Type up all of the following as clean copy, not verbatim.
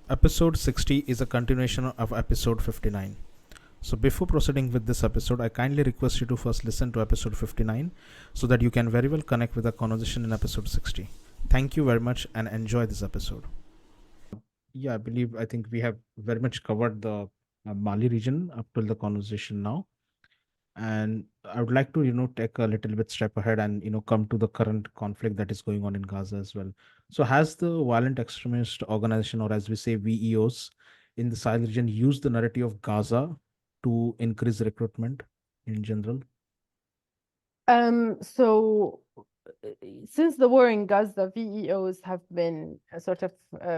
Episode 60 is a continuation of episode 59. So, before proceeding with this episode, I kindly request you to first listen to episode 59 so that you can very well connect with the conversation in episode 60. Thank you very much and enjoy this episode. Yeah, I think we have very much covered the Mali region up till the conversation now. And I would like to, take a little bit step ahead and, come to the current conflict that is going on in Gaza as well. So has the violent extremist organization, or as we say, VEOs, in the Sahel region used the narrative of Gaza to increase recruitment in general? So since the war in Gaza, VEOs have been sort of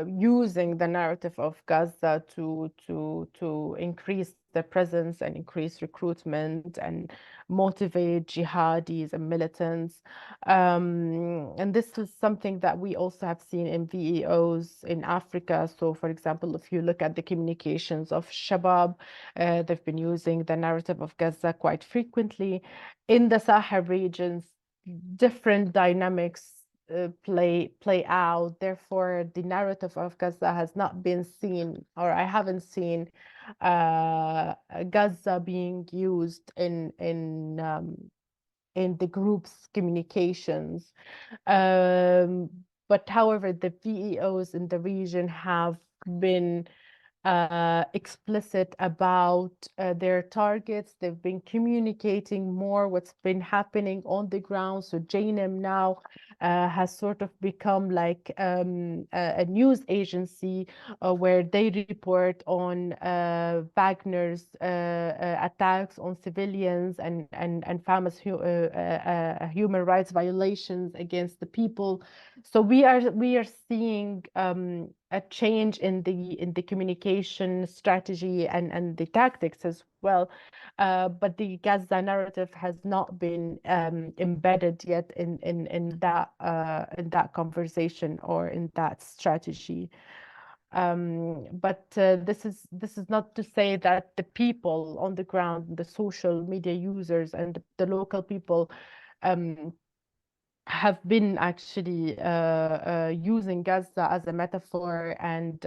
using the narrative of Gaza to increase their presence and increase recruitment and motivate jihadis and militants. And this is something that we also have seen in VEOs in Africa. So, for example, if you look at the communications of Shabab, they've been using the narrative of Gaza quite frequently. In the Sahel regions, different dynamics play out. Therefore, the narrative of Gaza has not been seen, or I haven't seen Gaza being used in the group's communications. Um, but however, the VEOs in the region have been explicit about their targets. They've been communicating more what's been happening on the ground. So JNIM now has sort of become like a news agency where they report on Wagner's attacks on civilians and famous human rights violations against the people. So we are seeing a change in the communication strategy and the tactics as well. But the Gaza narrative has not been embedded yet in that conversation or in that strategy. But this is not to say that the people on the ground, the social media users and the local people um, have been actually using Gaza as a metaphor and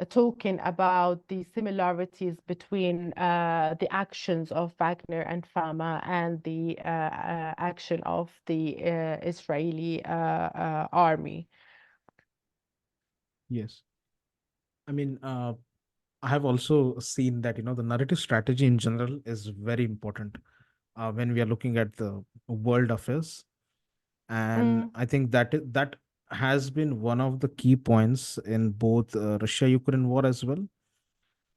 talking about the similarities between the actions of Wagner and Fama and the action of the Israeli army. Yes. I mean, I have also seen that, the narrative strategy in general is very important when we are looking at the world affairs. And Mm, I think that has been one of the key points in both Russia-Ukraine war as well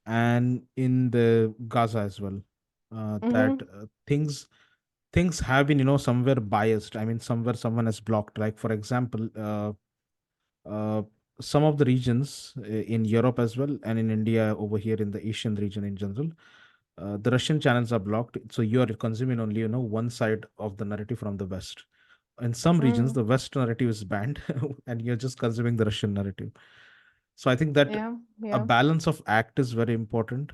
and in the Gaza as well. That mhm, things have been somewhere biased. I mean, somewhere someone has blocked. Like for example, uh, some of the regions in Europe as well and in India over here in the Asian region in general, the Russian channels are blocked. So you are consuming only one side of the narrative from the West. In some regions, mm, the West narrative is banned, and you're just consuming the Russian narrative. So I think that yeah, a yeah. balance of act is very important,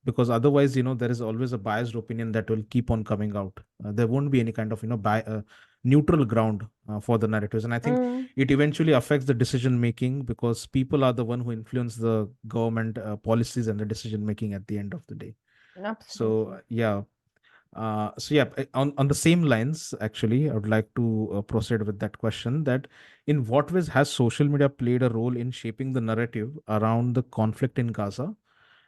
because otherwise, there is always a biased opinion that will keep on coming out. There won't be any kind of neutral ground for the narratives, and I think Mm, it eventually affects the decision making because people are the one who influence the government policies and the decision making at the end of the day. So absolutely. yeah, on the same lines, actually, I would like to proceed with that question that in what ways has social media played a role in shaping the narrative around the conflict in Gaza,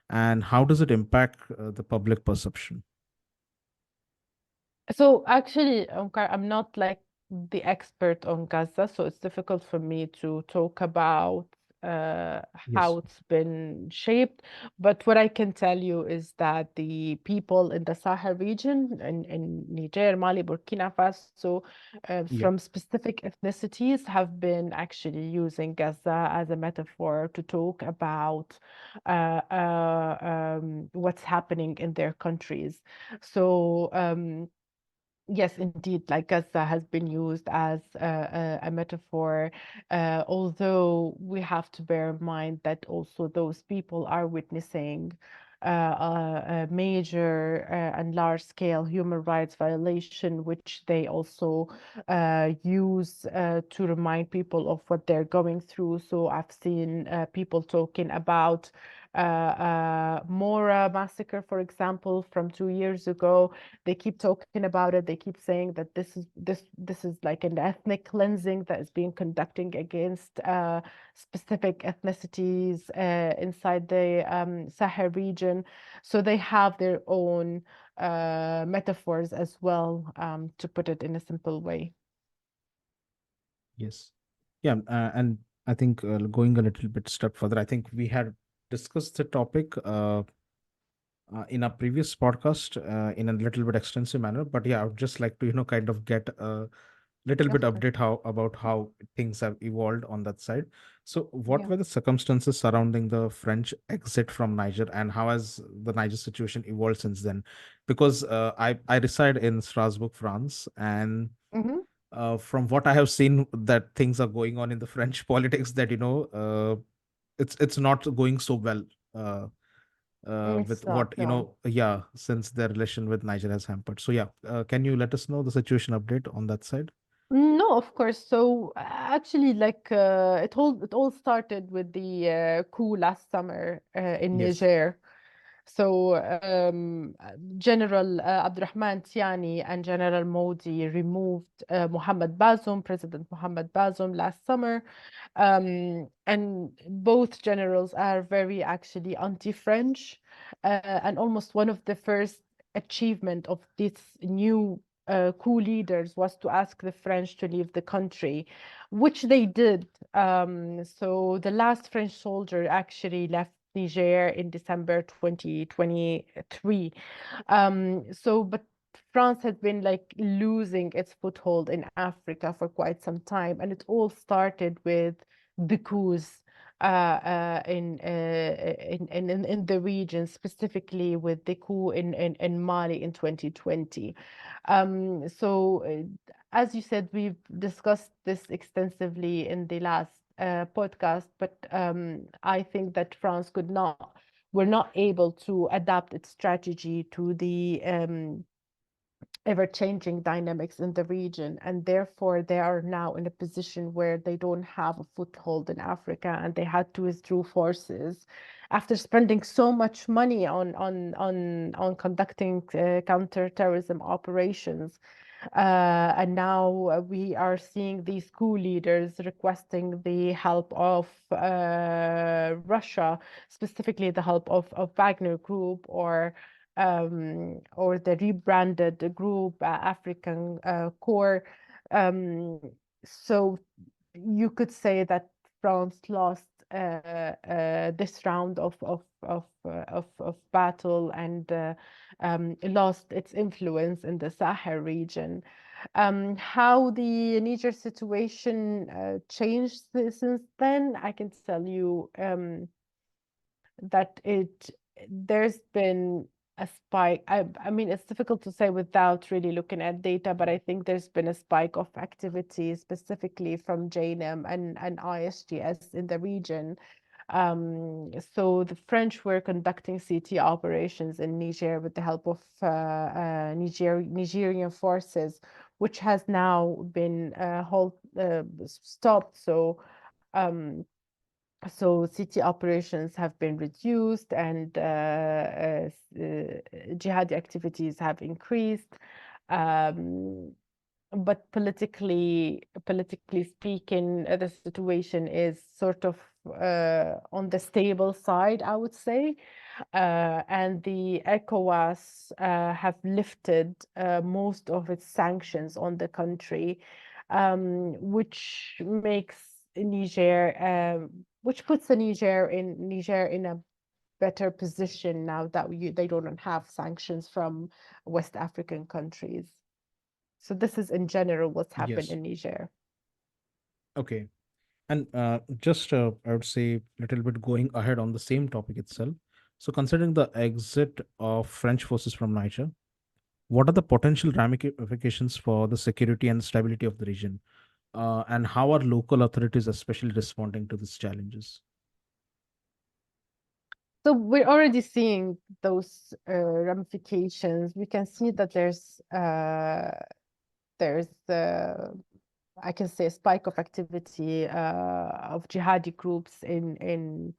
and how does it impact the public perception? So actually, Omkar, I'm not like the expert on Gaza, so it's difficult for me to talk about uh, Yes. how it's been shaped. But what I can tell you is that the people in the Sahel region, in Niger, Mali, Burkina Faso, Yeah. from specific ethnicities, have been actually using Gaza as a metaphor to talk about what's happening in their countries. So. Yes, indeed, like Gaza has been used as a metaphor, although we have to bear in mind that also those people are witnessing a major and large-scale human rights violation, which they also use to remind people of what they're going through. So I've seen people talking about Mora massacre, for example, from 2 years ago. They keep talking about it. They keep saying that this is like an ethnic cleansing that is being conducting against specific ethnicities inside the Sahel region. So they have their own metaphors as well, to put it in a simple way. Yes. Yeah, and I think going a little bit step further, I think we had discussed the topic in a previous podcast in a little bit extensive manner. But yeah, I would just like to, kind of get a little bit Of course. update how about how things have evolved on that side. So, what Yeah. were the circumstances surrounding the French exit from Niger, and how has the Niger situation evolved since then? Because I reside in Strasbourg, France, and Hmm. from what I have seen, that things are going on in the French politics that it's not going so well. Uh, with It's not, what no. yeah, since their relation with Niger has hampered. So yeah, can you let us know the situation update on that side? No, of course. So actually, like it all started with the coup last summer in Yes. Niger. So General Abdurrahman Tiani and General Modi removed President Mohammed Bazoum last summer. And both generals are very actually anti-French. And almost one of the first achievement of this new coup leaders was to ask the French to leave the country, which they did. So the last French soldier actually left Niger in December 2023. But France has been like losing its foothold in Africa for quite some time, and it all started with the coups in the region, specifically with the coup in Mali in 2020. As you said, we've discussed this extensively in the last podcast, but I think that France could not, were not able to adapt its strategy to the ever-changing dynamics in the region, and therefore they are now in a position where they don't have a foothold in Africa, and they had to withdraw forces after spending so much money on conducting counterterrorism operations. And now we are seeing these coup leaders requesting the help of Russia, specifically the help of Wagner Group, or the rebranded group African Corps. Um, so you could say that France lost this round of battle, and lost its influence in the Sahel region. How the Niger situation changed since then, I can tell you that there's been a spike. I mean, it's difficult to say without really looking at data, but I think there's been a spike of activity, specifically from JNM and ISGS in the region. So the French were conducting CT operations in Niger with the help of Nigerian forces, which has now been stopped. Um, so city operations have been reduced, and jihadi activities have increased. Um, but politically speaking, the situation is sort of on the stable side, I would say. And the ECOWAS have lifted most of its sanctions on the country, which makes Niger, which puts the Niger in a better position now that they don't have sanctions from West African countries. So this is in general what's happened Yes. in Niger. Okay. And just I would say a little bit going ahead on the same topic itself. So considering the exit of French forces from Niger, what are the potential ramifications for the security and stability of the region? And how are local authorities especially responding to these challenges? So we're already seeing those ramifications. We can see that there's I can say a spike of activity of jihadi groups in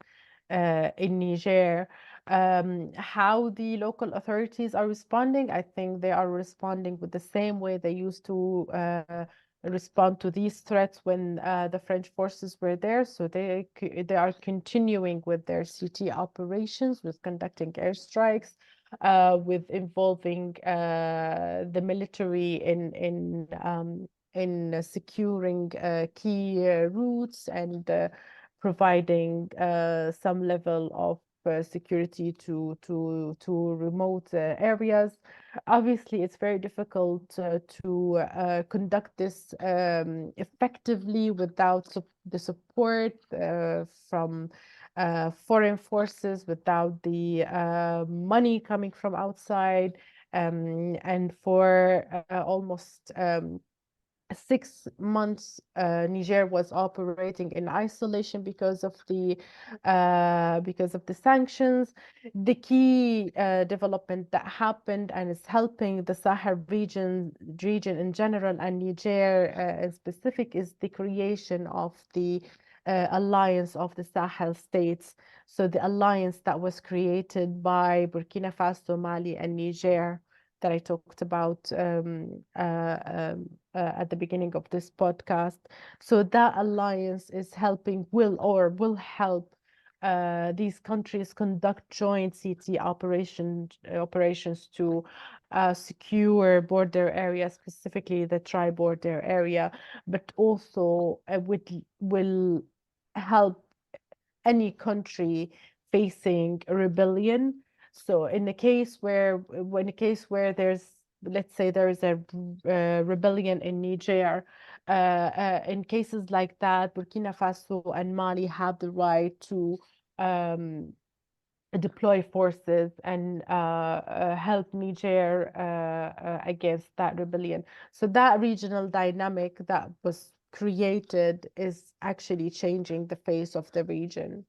Niger. How the local authorities are responding, I think they are responding with the same way they used to respond to these threats when the French forces were there. So they are continuing with their CT operations, with conducting airstrikes, with involving the military in securing key routes and providing some level of security to remote areas. Obviously, it's very difficult to conduct this effectively without the support from foreign forces, without the money coming from outside. And for almost 6 months, Niger was operating in isolation because of the sanctions. The key development that happened and is helping the Sahel region in general and Niger in specific is the creation of the alliance of the Sahel states. So the alliance that was created by Burkina Faso, Mali, and Niger that I talked about at the beginning of this podcast. So that alliance is helping, will help these countries conduct joint CT operations to secure border areas, specifically the tri-border area, but also will help any country facing a rebellion. So in the case where there's, let's say there is a rebellion in Niger, in cases like that, Burkina Faso and Mali have the right to um, deploy forces and help Niger against that rebellion. So that regional dynamic that was created is actually changing the face of the region.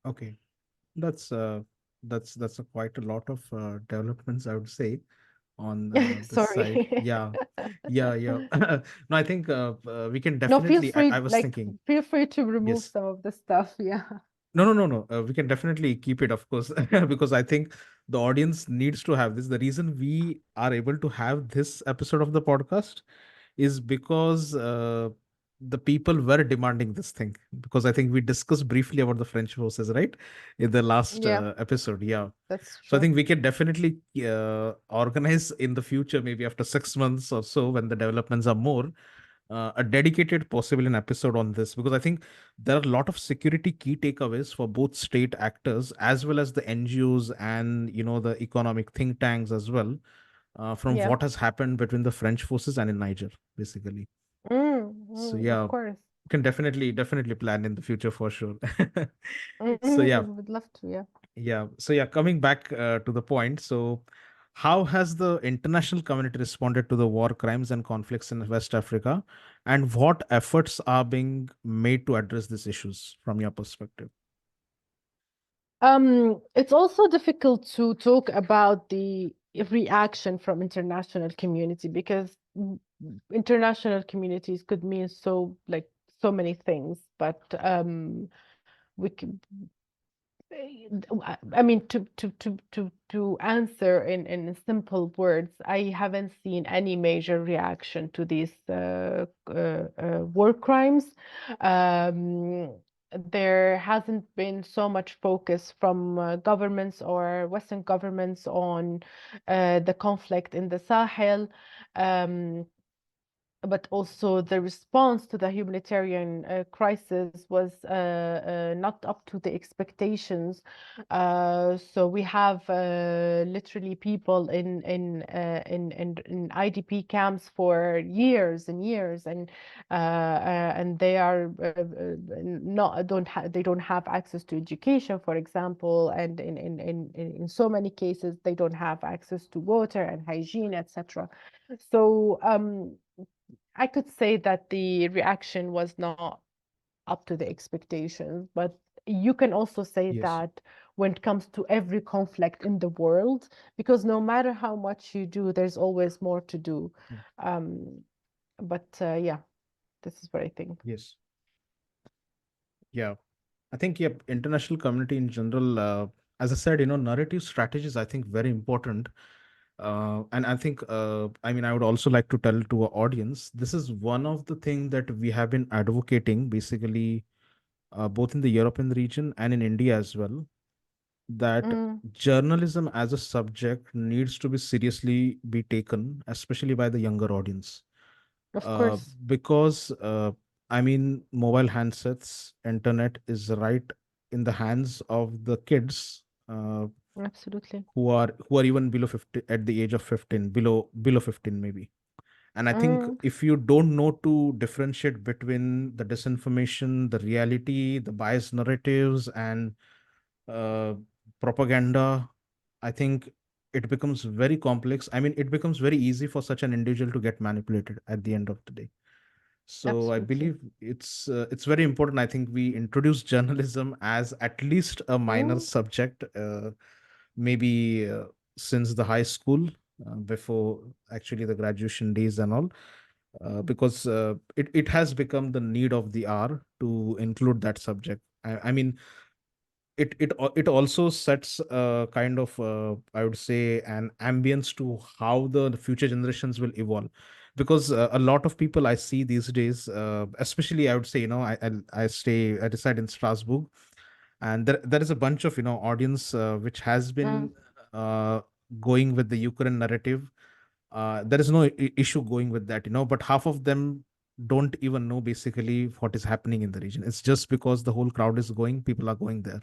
Okay, that's that's a quite a lot of developments, I would say, on this side. Sorry. Yeah, yeah, yeah. No, I think we can No, feel definitely. I free, was like, thinking, feel free to remove yes. some of the stuff. Yeah. No, no, no, no. We can definitely keep it, of course, because I think the audience needs to have this. The reason we are able to have this episode of the podcast is because the people were demanding this thing. Because I think we discussed briefly about the French forces, right, in the last Yeah, episode. Yeah. that's So I true. think we can definitely organize in the future, maybe after 6 months or so, when the developments are more, a dedicated possible an episode on this, because I think there are a lot of security key takeaways for both state actors as well as the NGOs and the economic think tanks as well, from Yeah. what has happened between the French forces and in Niger, basically. So yeah, Of course. we can definitely plan in the future for sure. So yeah, Would love to, yeah. coming back to the point. So, how has the international community responded to the war crimes and conflicts in West Africa, and what efforts are being made to address these issues from your perspective? It's also difficult to talk about the reaction from international community because international communities could mean so many things, but we can, I mean, to answer in simple words, I haven't seen any major reaction to these war crimes. Um, there hasn't been so much focus from governments or Western governments on the conflict in the Sahel. Um, but also the response to the humanitarian crisis was not up to the expectations. So we have literally people in IDP camps for years and years, and they are not don't have they don't have access to education, for example, and in so many cases they don't have access to water and hygiene, etc. So I could say that the reaction was not up to the expectations, but you can also say Yes. that when it comes to every conflict in the world, because no matter how much you do, there's always more to do. Mm. Um, but yeah, this is what I think. Yes. Yeah. I think, yeah, international community in general, as I said, narrative strategy is, I think, very important. And I think, I mean, I would also like to tell to our audience, this is one of the things that we have been advocating, basically, both in the European region and in India as well, that Mm, journalism as a subject needs to be seriously be taken, especially by the younger audience. of course, Because I mean, mobile handsets, internet is right in the hands of the kids, absolutely. who are even below 50, at the age of 15, below 15 maybe. And I think Mm, if you don't know to differentiate between the disinformation, the reality, the biased narratives, and uh, propaganda, I think it becomes very complex. I mean, it becomes very easy for such an individual to get manipulated at the end of the day. So I absolutely. believe it's very important. I think we introduce journalism as at least a minor Mm, subject, maybe since the high school, before actually the graduation days and all, because it has become the need of the hour to include that subject. I mean, it also sets a kind of, I would say, an ambience to how the future generations will evolve, because a lot of people I see these days, especially I would say, I reside in Strasbourg, and there is a bunch of audience which has mm, been uh, going with the Ukraine narrative. There is no issue going with that, but half of them don't even know basically what is happening in the region. It's just because the whole crowd is going, people are going there.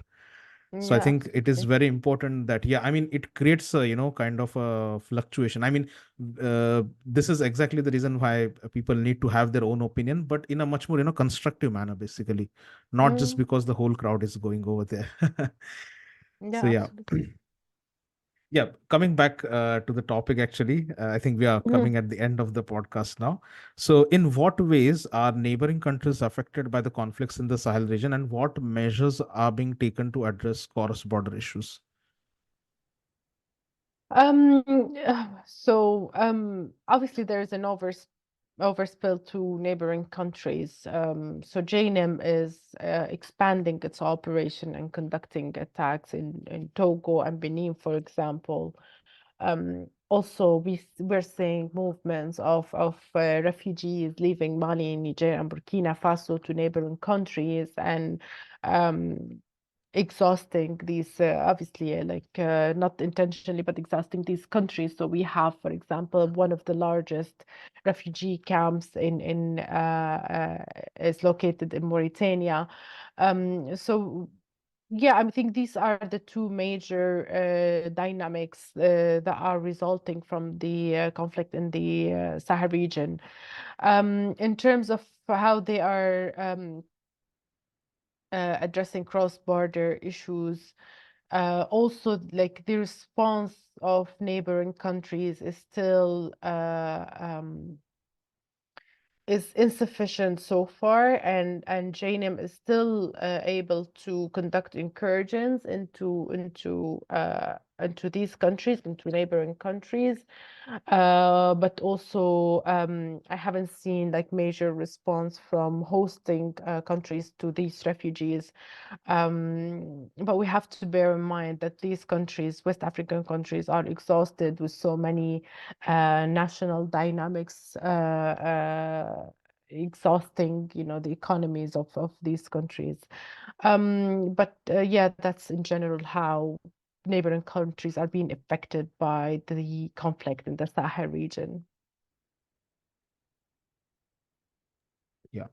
So I yeah, think it is absolutely. very important that, yeah, I mean, it creates a, kind of a fluctuation. I mean, this is exactly the reason why people need to have their own opinion, but in a much more, constructive manner, basically, not just Mm, because the whole crowd is going over there. So yeah, yeah. absolutely. Yeah, coming back to the topic, actually, I think we are Mhm. coming at the end of the podcast now. So, in what ways are neighboring countries affected by the conflicts in the Sahel region, and what measures are being taken to address cross-border issues? Um, Obviously there's an overspill to neighboring countries. So JNIM is expanding its operation and conducting attacks in Togo and Benin, for example. Also, we're seeing movements of refugees leaving Mali, Niger, and Burkina Faso to neighboring countries, and um, exhausting these obviously not intentionally but exhausting these countries. So we have, for example, one of the largest refugee camps is located in Mauritania. So yeah, I think these are the two major dynamics that are resulting from the conflict in the Sahel region. In terms of how they are addressing cross-border issues. Also, like the response of neighboring countries is still is insufficient so far, and JNIM is still able to conduct incursions into these countries, into neighboring countries. But also, I haven't seen like major response from hosting countries to these refugees. But we have to bear in mind that these countries, West African countries, are exhausted with so many national dynamics exhausting, the economies of these countries. But yeah, that's in general how neighboring countries are being affected by the conflict in the Sahel region. Yeah,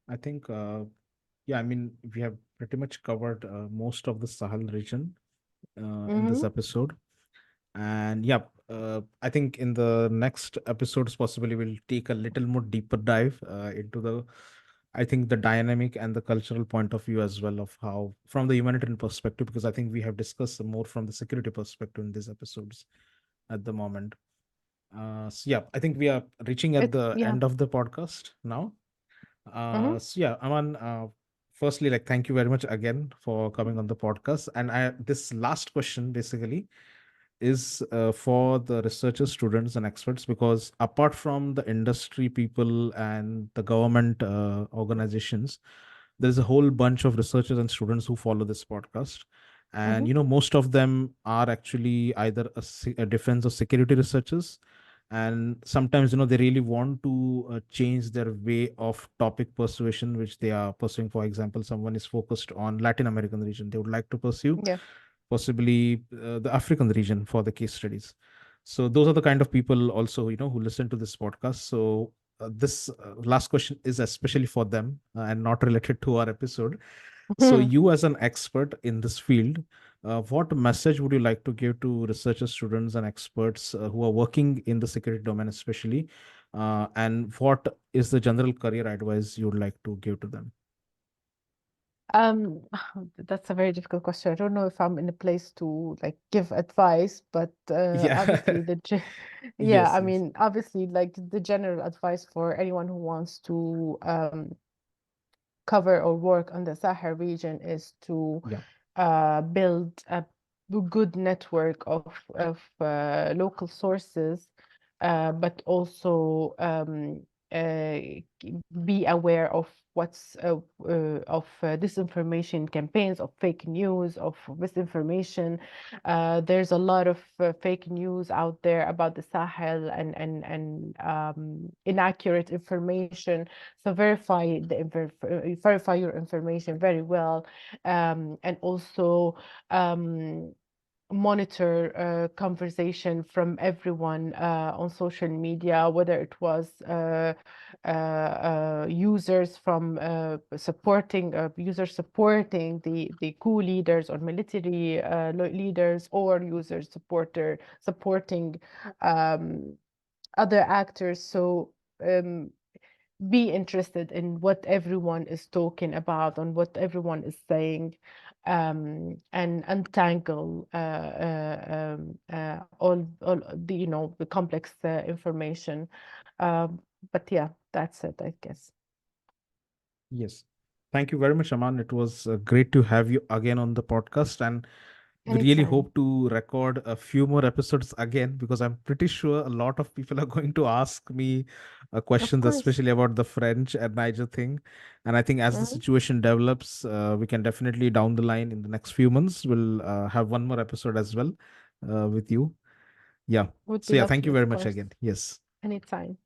I think, yeah, I mean, we have pretty much covered most of the Sahel region in this Hmm. episode. And yeah, I think in the next episodes, possibly we'll take a little more deeper dive into the, I think, the dynamic and the cultural point of view as well, of how, from the humanitarian perspective, because I think we have discussed more from the security perspective in these episodes at the moment. So yeah, I think we are reaching at It's the yeah. end of the podcast now. Hmm. So yeah, Aman, firstly, like, thank you very much again for coming on the podcast. And this last question basically is for the researchers, students, and experts, because apart from the industry people and the government organizations, there's a whole bunch of researchers and students who follow this podcast. And Mhm. most of them are actually either a defense or security researchers, and sometimes they really want to change their way of topic persuasion which they are pursuing. For example, someone is focused on Latin American region, they would like to pursue Yeah. possibly the African region for the case studies. So those are the kind of people also who listen to this podcast. So this last question is especially for them and not related to our episode. So you, as an expert in this field, what message would you like to give to researchers, students, and experts who are working in the security domain, especially? And what is the general career advice you would like to give to them? Um, that's a very difficult question. I don't know if I'm in a place to like give advice, but obviously Yeah. yeah, Yes, I yes. mean, obviously, like the general advice for anyone who wants to cover or work on the Sahel region is to Yeah. build a good network of local sources, but also uh, be aware of what's of disinformation campaigns, of fake news, of misinformation. There's a lot of fake news out there about the Sahel and inaccurate information. So verify your information very well, and also um, monitor conversation from everyone on social media, whether it was users from users supporting the coup leaders or military leaders, or users supporting um, other actors. So um, be interested in what everyone is talking about and what everyone is saying, and untangle all the the complex information. But yeah, that's it, I guess. Yes. Thank you very much, Aman. It was great to have you again on the podcast. And we really Anytime. hope to record a few more episodes again, because I'm pretty sure a lot of people are going to ask me Of questions, course. especially about the French and Niger thing. And I think as the Mhm. situation develops, we can definitely down the line in the next few months, we'll have one more episode as well with you. Yeah. Would be So, yeah, thank lovely, you very of much course. again. Yes. Anytime.